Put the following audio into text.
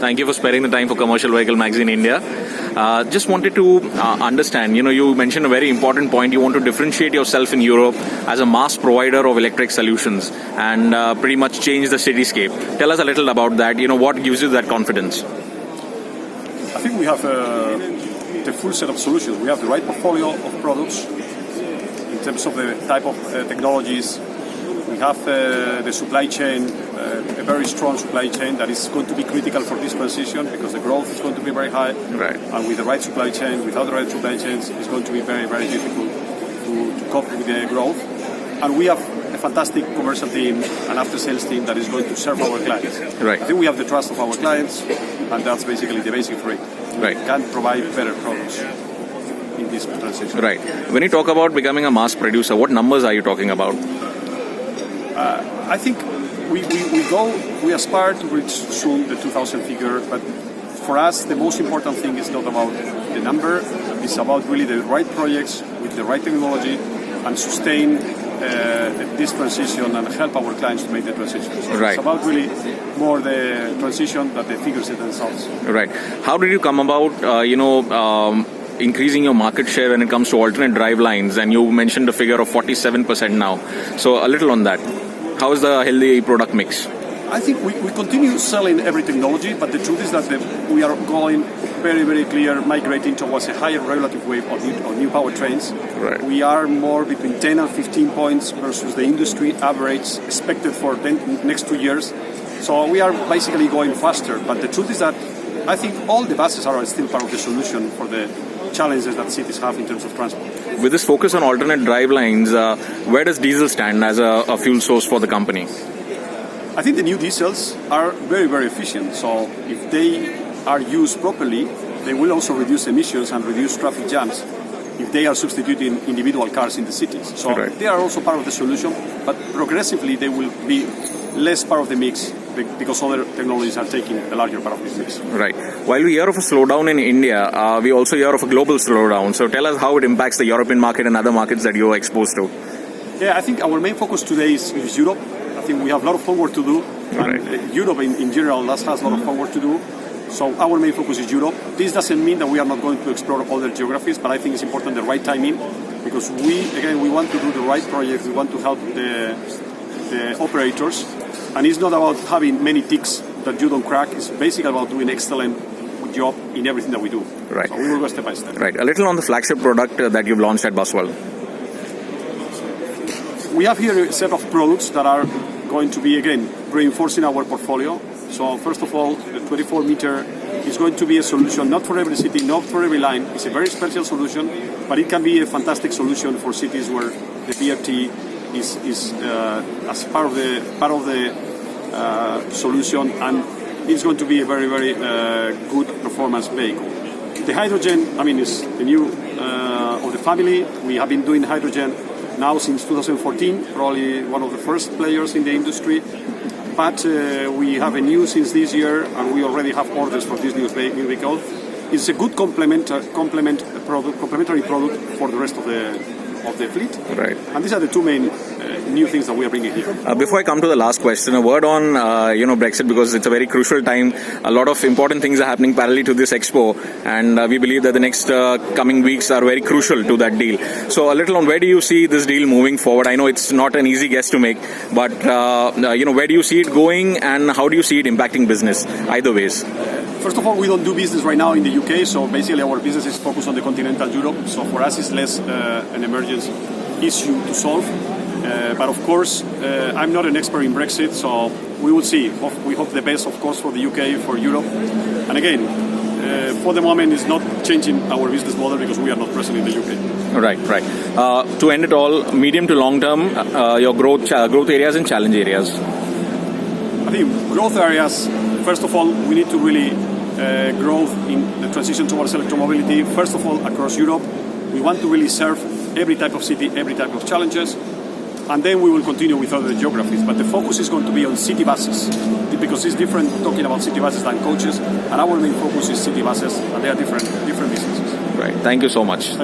Thank you for sparing the time for Commercial Vehicle Magazine India. Just wanted to understand, you mentioned a very important point. You want to differentiate yourself in Europe as a mass provider of electric solutions and pretty much change the cityscape. Tell us a little about that. What gives you that confidence? I think we have the full set of solutions. We have the right portfolio of products in terms of the type of technologies. We have the supply chain, a very strong supply chain that is going to be critical for this transition because the growth is going to be very high. Right. And with the right supply chain, without the right supply chains, it's going to be very, very difficult to cope with the growth. And we have a fantastic commercial team and after-sales team that is going to serve our clients. Right. I think we have the trust of our clients, and that's basically the basic for it. Right. We can provide better products in this transition. Right. When you talk about becoming a mass producer, what numbers are you talking about? I think we aspire to reach soon the 2,000 figure, but for us the most important thing is not about the number, it's about really the right projects with the right technology and sustain this transition and help our clients to make the transition. So right. It's about really more the transition than the figures themselves. Right. How did you come about, increasing your market share when it comes to alternate drive lines? And you mentioned a figure of 47% now. So a little on that. How is the healthy product mix? I think we continue selling every technology, but the truth is that we are going very, very clear, migrating towards a higher relative wave of new powertrains. Right. We are more between 10 and 15 points versus the industry average expected for the next 2 years. So we are basically going faster, but the truth is that I think all the buses are still part of the solution for the challenges that cities have in terms of transport. With this focus on alternate drive lines, where does diesel stand as a fuel source for the company? I think the new diesels are very, very efficient. So if they are used properly, they will also reduce emissions and reduce traffic jams if they are substituting individual cars in the cities. So right. They are also part of the solution, but progressively they will be less part of the mix because other technologies are taking a larger part of this mix. Right. While we hear of a slowdown in India, we also hear of a global slowdown. So tell us how it impacts the European market and other markets that you're exposed to. Yeah, I think our main focus today is Europe. I think we have a lot of homework to do. Right. And Europe in general has a lot of homework to do. So our main focus is Europe. This doesn't mean that we are not going to explore other geographies, but I think it's important the right timing because we want to do the right projects. We want to help the operators. And it's not about having many ticks that you don't crack. It's basically about doing an excellent job in everything that we do. Right. So we will go step by step. Right. A little on the flagship product that you've launched at Busworld. We have here a set of products that are going to be, again, reinforcing our portfolio. So first of all, the 24-meter is going to be a solution not for every city, not for every line. It's a very special solution, but it can be a fantastic solution for cities where the BRT is as part of the solution, and it's going to be a very, very good performance vehicle. The hydrogen, is the new of the family. We have been doing hydrogen now since 2014, probably one of the first players in the industry. But we have a new since this year, and we already have orders for this new vehicle. It's a good complementary product for the rest of the fleet. Right. And these are the two main new things that we are bringing here. Before I come to the last question, a word on Brexit, because it's a very crucial time. A lot of important things are happening parallel to this expo, and we believe that the next coming weeks are very crucial to that deal. So a little on where do you see this deal moving forward? I know it's not an easy guess to make, but where do you see it going, and how do you see it impacting business either ways? First of all, we don't do business right now in the UK, so basically our business is focused on the continental Europe. So for us, it's less an emergency issue to solve. But of course, I'm not an expert in Brexit, so we will see. We hope the best, of course, for the UK, for Europe. And again, for the moment, it's not changing our business model because we are not present in the UK. Right. To end it all, medium to long term, your growth areas and challenge areas. I think growth areas, first of all, we need to really grow in the transition towards electromobility. First of all, across Europe, we want to really serve every type of city, every type of challenges. And then we will continue with other geographies. But the focus is going to be on city buses because it's different talking about city buses than coaches. And our main focus is city buses, and they are different businesses. Right. Thank you so much. Thank you.